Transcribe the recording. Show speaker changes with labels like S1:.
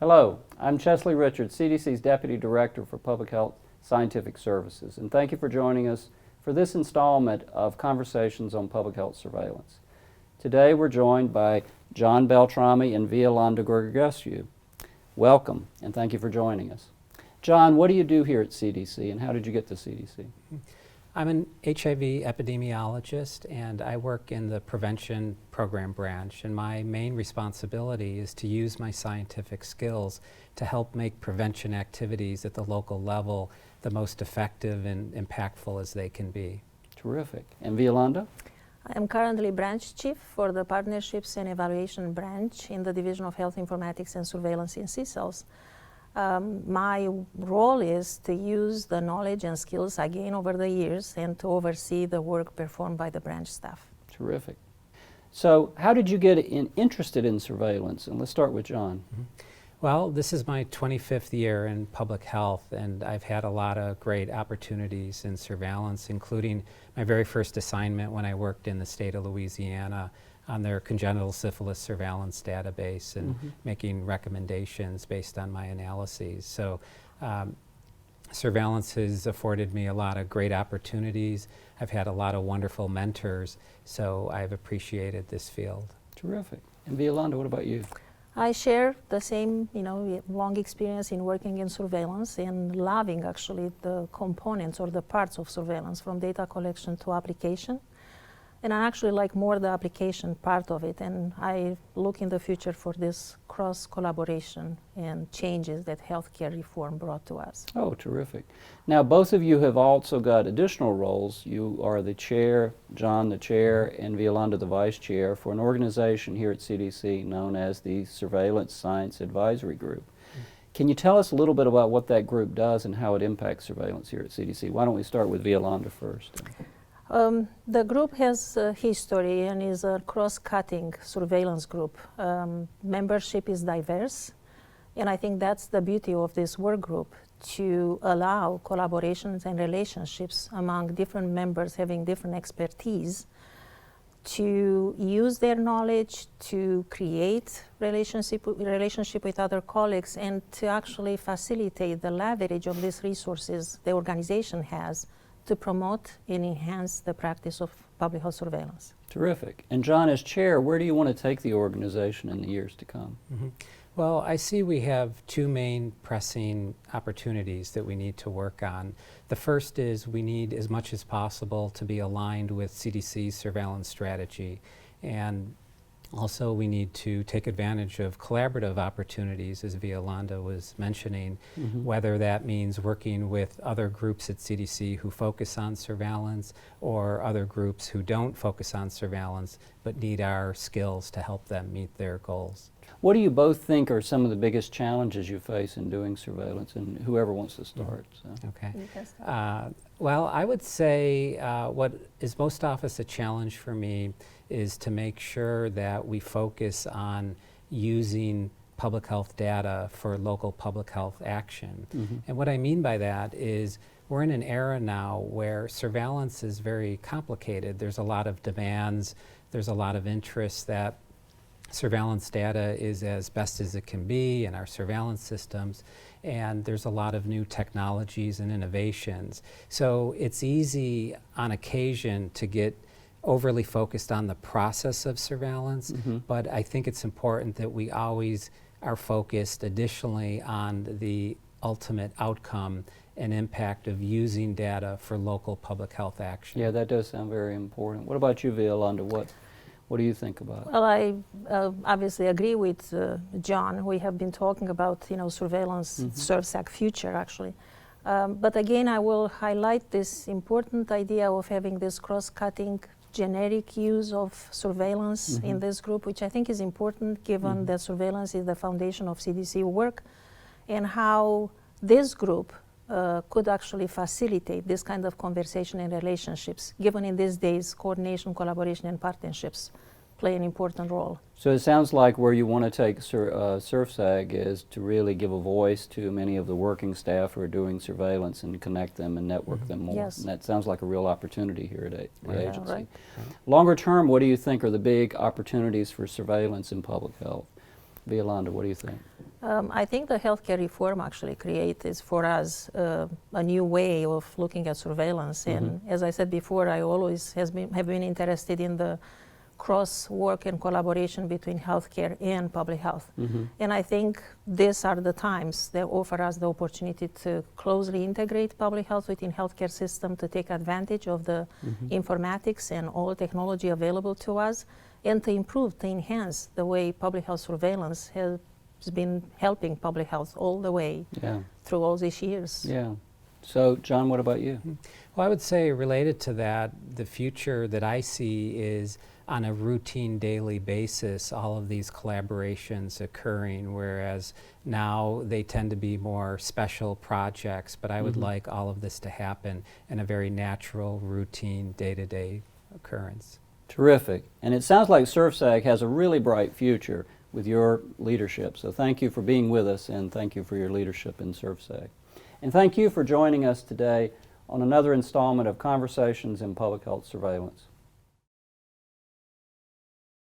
S1: Hello, I'm Chesley Richards, CDC's Deputy Director for Public Health Scientific Services, and thank you for joining us for this installment of Conversations on Public Health Surveillance. Today we're joined by John Beltrami and Violanda Grigorescu. Welcome, and thank you for joining us. John, what do you do here at CDC, and how did you get to CDC?
S2: I'm an HIV epidemiologist, and I work in the prevention program branch, and my main responsibility is to use my scientific skills to help make prevention activities at the local level the most effective and impactful as they can be.
S1: Terrific. And Violanda?
S3: I'm currently branch chief for the Partnerships and Evaluation branch in the Division of Health Informatics and Surveillance in CSELS. My role is to use the knowledge and skills I gained over the years and to oversee the work performed by the branch staff.
S1: Terrific. So how did you get interested in surveillance? And let's start with John.
S2: Well, this is my 25th year in public health, and I've had a lot of great opportunities in surveillance, including my very first assignment when I worked in the state of Louisiana on their congenital syphilis surveillance database and making recommendations based on my analyses. So surveillance has afforded me a lot of great opportunities. I've had a lot of wonderful mentors, so I've appreciated this field.
S1: Terrific. And Violanda, what about you?
S3: I share the same, long experience in working in surveillance and loving actually the components or the parts of surveillance from data collection to application. And I actually like more the application part of it, and I look in the future for this cross-collaboration and changes that healthcare reform brought to us.
S1: Oh, terrific. Now, both of you have also got additional roles. You are the chair, John the chair, and Violanda the vice chair for an organization here at CDC known as the Surveillance Science Advisory Group. Can you tell us a little bit about what that group does and how it impacts surveillance here at CDC? Why don't we start with Violanda first?
S3: The group has a history and is a cross-cutting surveillance group. Membership is diverse, and I think that's the beauty of this work group, to allow collaborations and relationships among different members having different expertise to use their knowledge to create relationship with other colleagues and to actually facilitate the leverage of these resources the organization has to promote and enhance the practice of public health surveillance.
S1: Terrific. And John, as chair, where do you want to take the organization in the years to come?
S2: Well, I see we have two main pressing opportunities that we need to work on. The first is we need, as much as possible, to be aligned with CDC's surveillance strategy, and also we need to take advantage of collaborative opportunities, as Violanda was mentioning, whether that means working with other groups at CDC who focus on surveillance or other groups who don't focus on surveillance but need our skills to help them meet their goals.
S1: What do you both think are some of the biggest challenges you face in doing surveillance, and whoever wants to start? So.
S2: Okay. Well, I would say what is most often a challenge for me is to make sure that we focus on using public health data for local public health action. And what I mean by that is we're in an era now where surveillance is very complicated. There's a lot of demands, there's a lot of interest that surveillance data is as best as it can be in our surveillance systems, and there's a lot of new technologies and innovations. So it's easy on occasion to get overly focused on the process of surveillance, but I think it's important that we always are focused additionally on the ultimate outcome and impact of using data for local public health action.
S1: Yeah, that does sound very important. What about you, Violanda? What do you think about it?
S3: Well, I obviously agree with John. We have been talking about surveillance SurvSec future actually. But again, I will highlight this important idea of having this cross-cutting generic use of surveillance in this group, which I think is important given that surveillance is the foundation of CDC work, and how this group could actually facilitate this kind of conversation and relationships, given in these days coordination, collaboration, and partnerships play an important role.
S1: So it sounds like where you want to take SurvSec is to really give a voice to many of the working staff who are doing surveillance and connect them and network them more.
S3: Yes.
S1: And that sounds like a real opportunity here at the agency.
S3: Right.
S1: Longer term, what do you think are the big opportunities for surveillance in public health? Violanda, what do you think?
S3: I think the healthcare reform actually created for us a new way of looking at surveillance. And as I said before, I always have been interested in the cross work and collaboration between healthcare and public health. And I think these are the times that offer us the opportunity to closely integrate public health within healthcare system, to take advantage of the informatics and all technology available to us, and to improve, to enhance the way public health surveillance has been helping public health all the way through all these years.
S1: Yeah. So, John, what about you?
S2: Well, I would say related to that, the future that I see is on a routine daily basis, all of these collaborations occurring, whereas now they tend to be more special projects, but I would like all of this to happen in a very natural, routine, day-to-day occurrence.
S1: Terrific. And it sounds like ServSAG has a really bright future with your leadership. So thank you for being with us, and thank you for your leadership in ServSAG. And thank you for joining us today on another installment of Conversations in Public Health Surveillance.